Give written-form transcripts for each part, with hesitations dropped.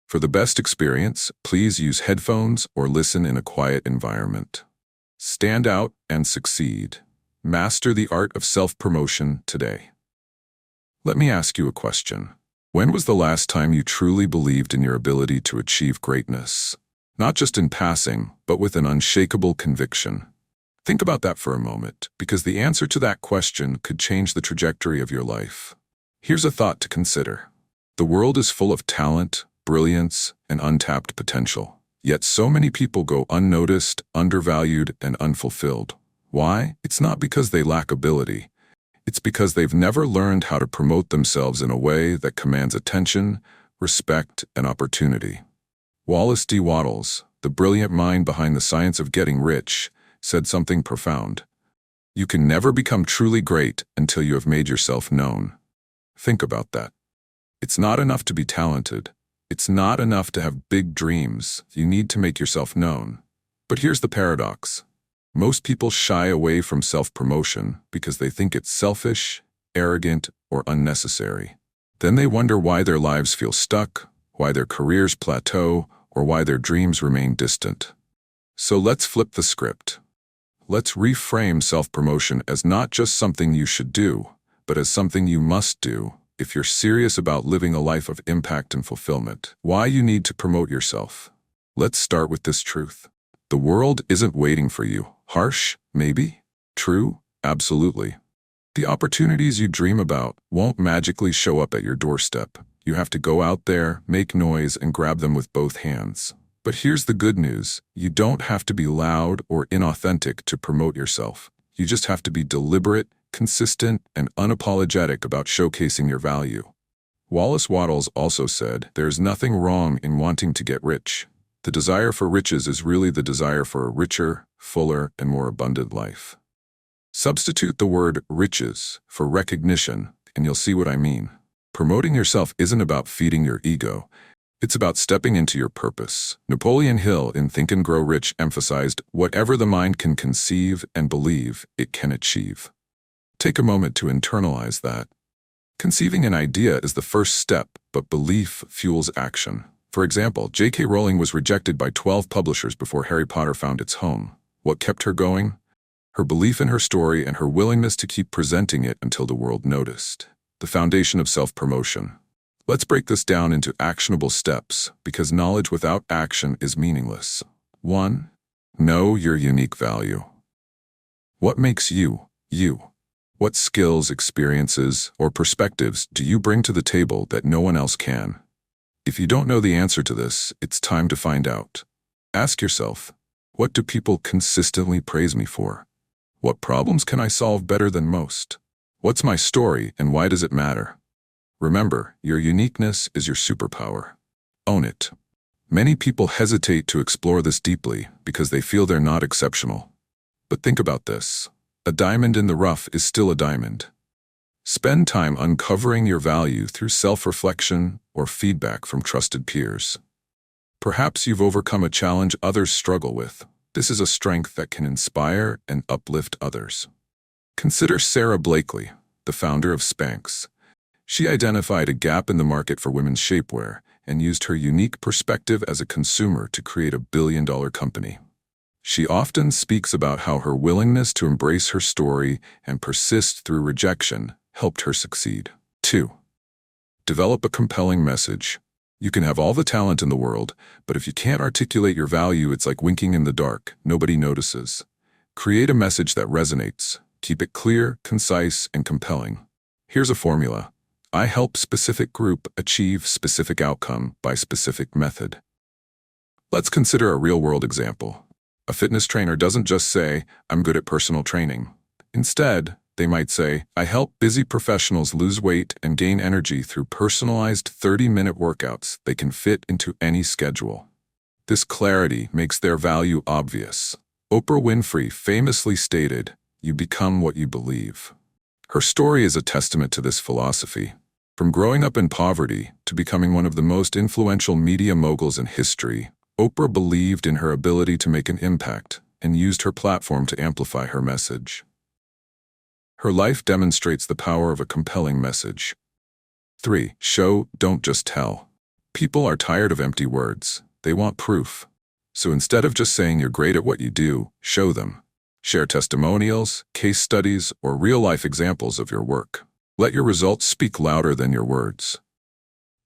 For the best experience, please use headphones or listen in a quiet environment. Stand out and succeed. Master the art of self-promotion today. Let me ask you a question. When was the last time you truly believed in your ability to achieve greatness? Not just in passing, but with an unshakable conviction. Think about that for a moment, because the answer to that question could change the trajectory of your life. Here's a thought to consider. The world is full of talent, brilliance, and untapped potential. Yet so many people go unnoticed, undervalued, and unfulfilled. Why? It's not because they lack ability. It's because they've never learned how to promote themselves in a way that commands attention, respect, and opportunity. Wallace D. Wattles, the brilliant mind behind the science of getting rich, said something profound. You can never become truly great until you have made yourself known. Think about that. It's not enough to be talented. It's not enough to have big dreams. You need to make yourself known. But here's the paradox. Most people shy away from self-promotion because they think it's selfish, arrogant, or unnecessary. Then they wonder why their lives feel stuck, why their careers plateau, or why their dreams remain distant. So let's flip the script. Let's reframe self-promotion as not just something you should do, but as something you must do if you're serious about living a life of impact and fulfillment. Why you need to promote yourself. Let's start with this truth. The world isn't waiting for you. Harsh? Maybe. True? Absolutely. The opportunities you dream about won't magically show up at your doorstep. You have to go out there, make noise, and grab them with both hands. But here's the good news. You don't have to be loud or inauthentic to promote yourself. You just have to be deliberate, consistent, and unapologetic about showcasing your value. Wallace Wattles also said, "There's nothing wrong in wanting to get rich. The desire for riches is really the desire for a richer, fuller, and more abundant life." Substitute the word riches for recognition, and you'll see what I mean. Promoting yourself isn't about feeding your ego. It's about stepping into your purpose. Napoleon Hill in Think and Grow Rich emphasized, "Whatever the mind can conceive and believe, it can achieve." Take a moment to internalize that. Conceiving an idea is the first step, but belief fuels action. For example, J.K. Rowling was rejected by 12 publishers before Harry Potter found its home. What kept her going? Her belief in her story and her willingness to keep presenting it until the world noticed. The foundation of self-promotion. Let's break this down into actionable steps, because knowledge without action is meaningless. 1. Know your unique value. What makes you, you? What skills, experiences, or perspectives do you bring to the table that no one else can? If you don't know the answer to this, it's time to find out. Ask yourself, what do people consistently praise me for? What problems can I solve better than most? What's my story and why does it matter? Remember, your uniqueness is your superpower. Own it. Many people hesitate to explore this deeply because they feel they're not exceptional. But think about this. A diamond in the rough is still a diamond. Spend time uncovering your value through self-reflection or feedback from trusted peers. Perhaps you've overcome a challenge others struggle with. This is a strength that can inspire and uplift others. Consider Sarah Blakely, the founder of Spanx. She identified a gap in the market for women's shapewear and used her unique perspective as a consumer to create a billion-dollar company. She often speaks about how her willingness to embrace her story and persist through rejection helped her succeed. 2. Develop a compelling message. You can have all the talent in the world, but if you can't articulate your value, it's like winking in the dark. Nobody notices. Create a message that resonates. Keep it clear, concise, and compelling. Here's a formula. I help specific group achieve specific outcome by specific method. Let's consider a real-world example. A fitness trainer doesn't just say, "I'm good at personal training." Instead, they might say, "I help busy professionals lose weight and gain energy through personalized 30-minute workouts they can fit into any schedule." This clarity makes their value obvious. Oprah Winfrey famously stated, "You become what you believe." Her story is a testament to this philosophy. From growing up in poverty to becoming one of the most influential media moguls in history, Oprah believed in her ability to make an impact and used her platform to amplify her message. Her life demonstrates the power of a compelling message. 3. Show, don't just tell. People are tired of empty words. They want proof. So instead of just saying you're great at what you do, show them. Share testimonials, case studies, or real-life examples of your work. Let your results speak louder than your words.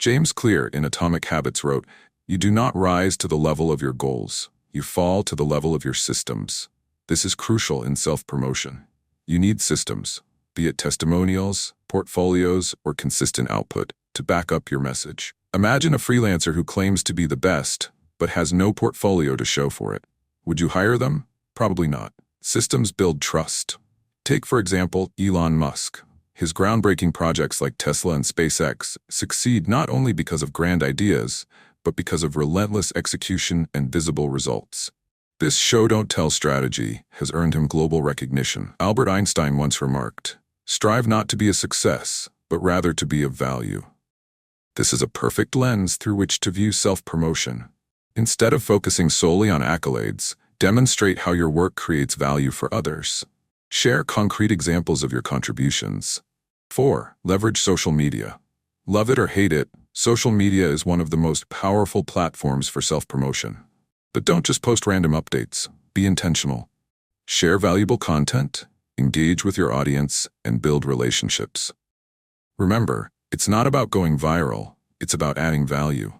James Clear in Atomic Habits wrote, "You do not rise to the level of your goals. You fall to the level of your systems." This is crucial in self-promotion. You need systems, be it testimonials, portfolios, or consistent output, to back up your message. Imagine a freelancer who claims to be the best, but has no portfolio to show for it. Would you hire them? Probably not. Systems build trust. Take, for example, Elon Musk. His groundbreaking projects like Tesla and SpaceX succeed not only because of grand ideas, but because of relentless execution and visible results. This show-don't-tell strategy has earned him global recognition. Albert Einstein once remarked, "Strive not to be a success, but rather to be of value." This is a perfect lens through which to view self-promotion. Instead of focusing solely on accolades, demonstrate how your work creates value for others. Share concrete examples of your contributions. 4. Leverage social media. Love it or hate it, social media is one of the most powerful platforms for self-promotion. But don't just post random updates. Be intentional. Share valuable content, engage with your audience, and build relationships. Remember, it's not about going viral, it's about adding value.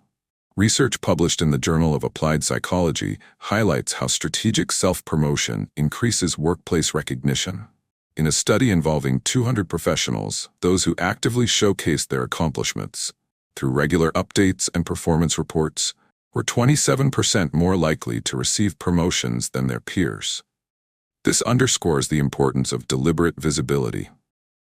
Research published in the Journal of Applied Psychology highlights how strategic self-promotion increases workplace recognition. In a study involving 200 professionals, those who actively showcased their accomplishments through regular updates and performance reports were 27% more likely to receive promotions than their peers. This underscores the importance of deliberate visibility.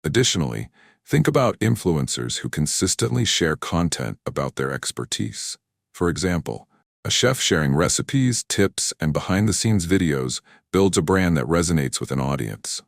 Additionally, think about influencers who consistently share content about their expertise. For example, a chef sharing recipes, tips, and behind-the-scenes videos builds a brand that resonates with an audience.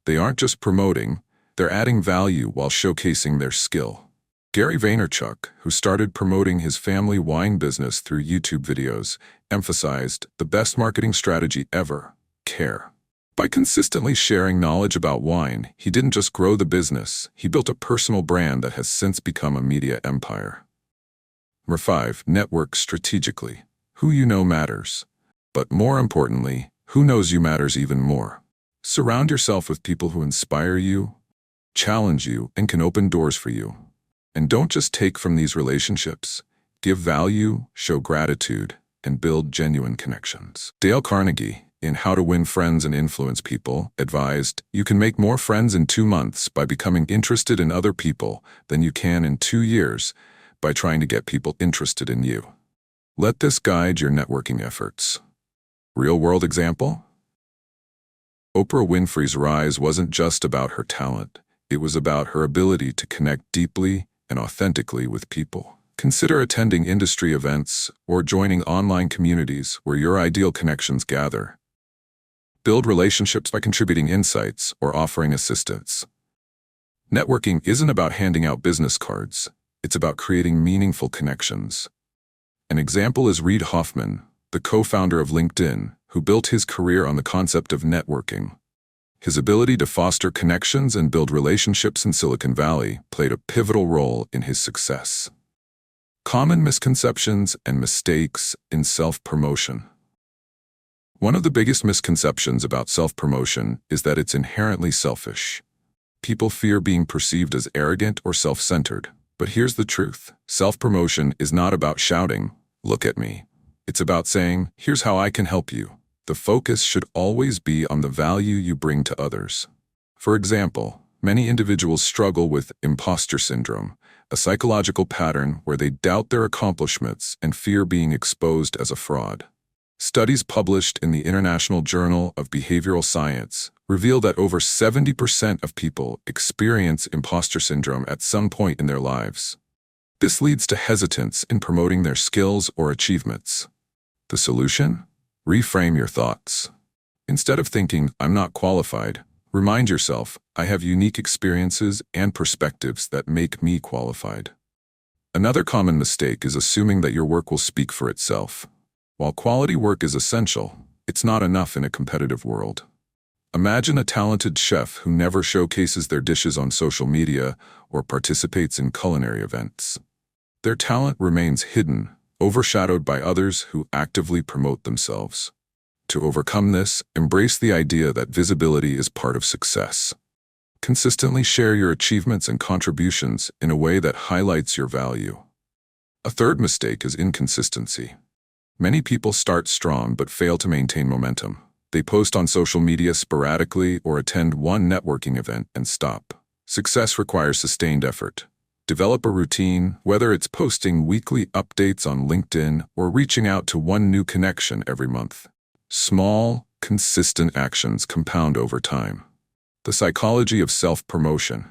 They aren't just promoting, they're adding value while showcasing their skill. Gary Vaynerchuk, who started promoting his family wine business through YouTube videos, emphasized the best marketing strategy ever: care. By consistently sharing knowledge about wine, he didn't just grow the business, he built a personal brand that has since become a media empire. Number 5. Network strategically. Who you know matters. But more importantly, who knows you matters even more. Surround yourself with people who inspire you, challenge you, and can open doors for you. And don't just take from these relationships. Give value, show gratitude, and build genuine connections. Dale Carnegie, in How to Win Friends and Influence People, advised, "You can make more friends in 2 months by becoming interested in other people than you can in 2 years by trying to get people interested in you." Let this guide your networking efforts. Real-world example? Oprah Winfrey's rise wasn't just about her talent. It was about her ability to connect deeply and authentically with people. Consider attending industry events or joining online communities where your ideal connections gather. Build relationships by contributing insights or offering assistance. Networking isn't about handing out business cards. It's about creating meaningful connections. An example is Reid Hoffman, the co-founder of LinkedIn, who built his career on the concept of networking. His ability to foster connections and build relationships in Silicon Valley played a pivotal role in his success. Common misconceptions and mistakes in self-promotion. One of the biggest misconceptions about self-promotion is that it's inherently selfish. People fear being perceived as arrogant or self-centered. But here's the truth. Self-promotion is not about shouting, "Look at me." It's about saying, "Here's how I can help you." The focus should always be on the value you bring to others. For example, many individuals struggle with imposter syndrome, a psychological pattern where they doubt their accomplishments and fear being exposed as a fraud. Studies published in the International Journal of Behavioral Science reveal that over 70% of people experience imposter syndrome at some point in their lives. This leads to hesitance in promoting their skills or achievements. The solution? Reframe your thoughts. Instead of thinking, "I'm not qualified," remind yourself, "I have unique experiences and perspectives that make me qualified." Another common mistake is assuming that your work will speak for itself. While quality work is essential, it's not enough in a competitive world. Imagine a talented chef who never showcases their dishes on social media or participates in culinary events. Their talent remains hidden, overshadowed by others who actively promote themselves. To overcome this, embrace the idea that visibility is part of success. Consistently share your achievements and contributions in a way that highlights your value. A third mistake is inconsistency. Many people start strong but fail to maintain momentum. They post on social media sporadically or attend one networking event and stop. Success requires sustained effort. Develop a routine, whether it's posting weekly updates on LinkedIn or reaching out to one new connection every month. Small, consistent actions compound over time. The psychology of self-promotion.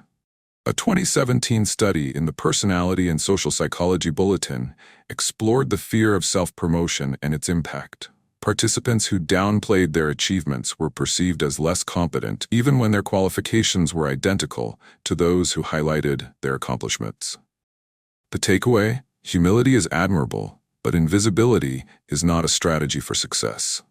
A 2017 study in the Personality and Social Psychology Bulletin explored the fear of self-promotion and its impact. Participants who downplayed their achievements were perceived as less competent, even when their qualifications were identical to those who highlighted their accomplishments. The takeaway: humility is admirable, but invisibility is not a strategy for success.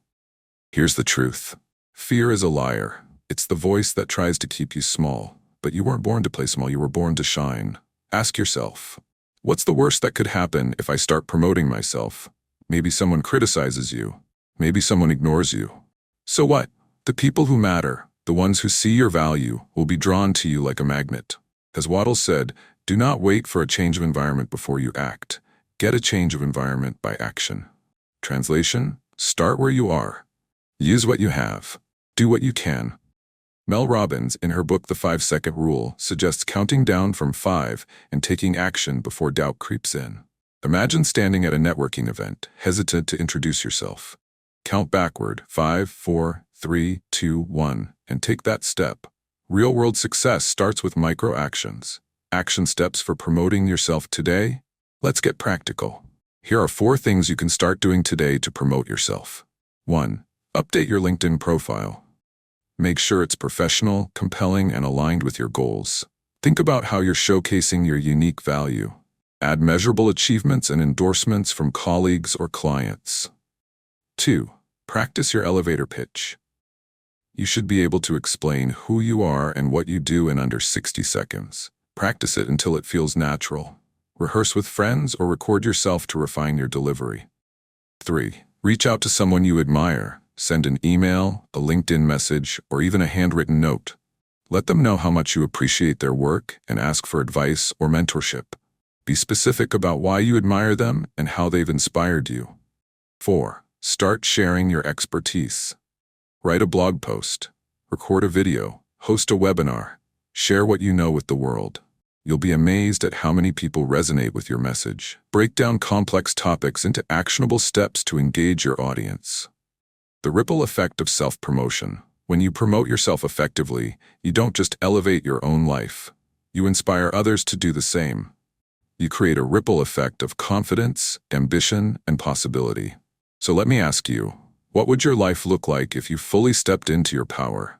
Here's the truth. Fear is a liar. It's the voice that tries to keep you small. But you weren't born to play small, you were born to shine. Ask yourself, what's the worst that could happen if I start promoting myself? Maybe someone criticizes you. Maybe someone ignores you. So what? The people who matter, the ones who see your value, will be drawn to you like a magnet. As Wattles said, do not wait for a change of environment before you act. Get a change of environment by action. Translation: start where you are. Use what you have. Do what you can. Mel Robbins, in her book The 5-Second Rule, suggests counting down from 5 and taking action before doubt creeps in. Imagine standing at a networking event, hesitant to introduce yourself. Count backward, 5, 4, 3, 2, 1, and take that step. Real-world success starts with micro-actions. Action steps for promoting yourself today? Let's get practical. Here are 4 things you can start doing today to promote yourself. 1. Update your LinkedIn profile. Make sure it's professional, compelling, and aligned with your goals. Think about how you're showcasing your unique value. Add measurable achievements and endorsements from colleagues or clients. 2. Practice your elevator pitch. You should be able to explain who you are and what you do in under 60 seconds. Practice it until it feels natural. Rehearse with friends or record yourself to refine your delivery. 3. Reach out to someone you admire. Send an email, a LinkedIn message, or even a handwritten note. Let them know how much you appreciate their work and ask for advice or mentorship. Be specific about why you admire them and how they've inspired you. 4. Start sharing your expertise. Write a blog post, record a video, host a webinar, share what you know with the world. You'll be amazed at how many people resonate with your message. Break down complex topics into actionable steps to engage your audience. The ripple effect of self-promotion. When you promote yourself effectively, you don't just elevate your own life. You inspire others to do the same. You create a ripple effect of confidence, ambition, and possibility. So let me ask you, what would your life look like if you fully stepped into your power?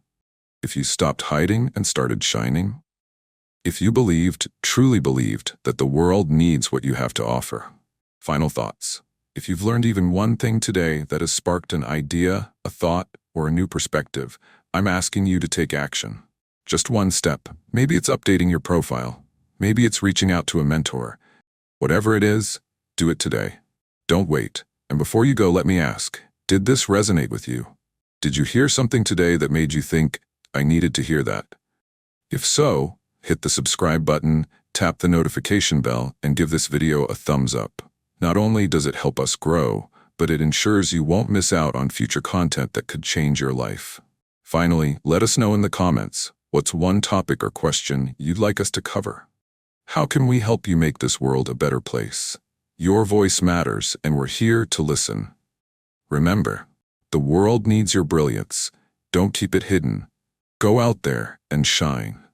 If you stopped hiding and started shining? If you truly believed, that the world needs what you have to offer? Final thoughts. If you've learned even one thing today that has sparked an idea, a thought, or a new perspective, I'm asking you to take action. Just one step. Maybe it's updating your profile. Maybe it's reaching out to a mentor. Whatever it is, do it today. Don't wait. And before you go, let me ask, did this resonate with you? Did you hear something today that made you think, I needed to hear that? If so, hit the subscribe button, tap the notification bell, and give this video a thumbs up. Not only does it help us grow, but it ensures you won't miss out on future content that could change your life. Finally, let us know in the comments, what's one topic or question you'd like us to cover? How can we help you make this world a better place? Your voice matters, and we're here to listen. Remember, the world needs your brilliance. Don't keep it hidden. Go out there and shine.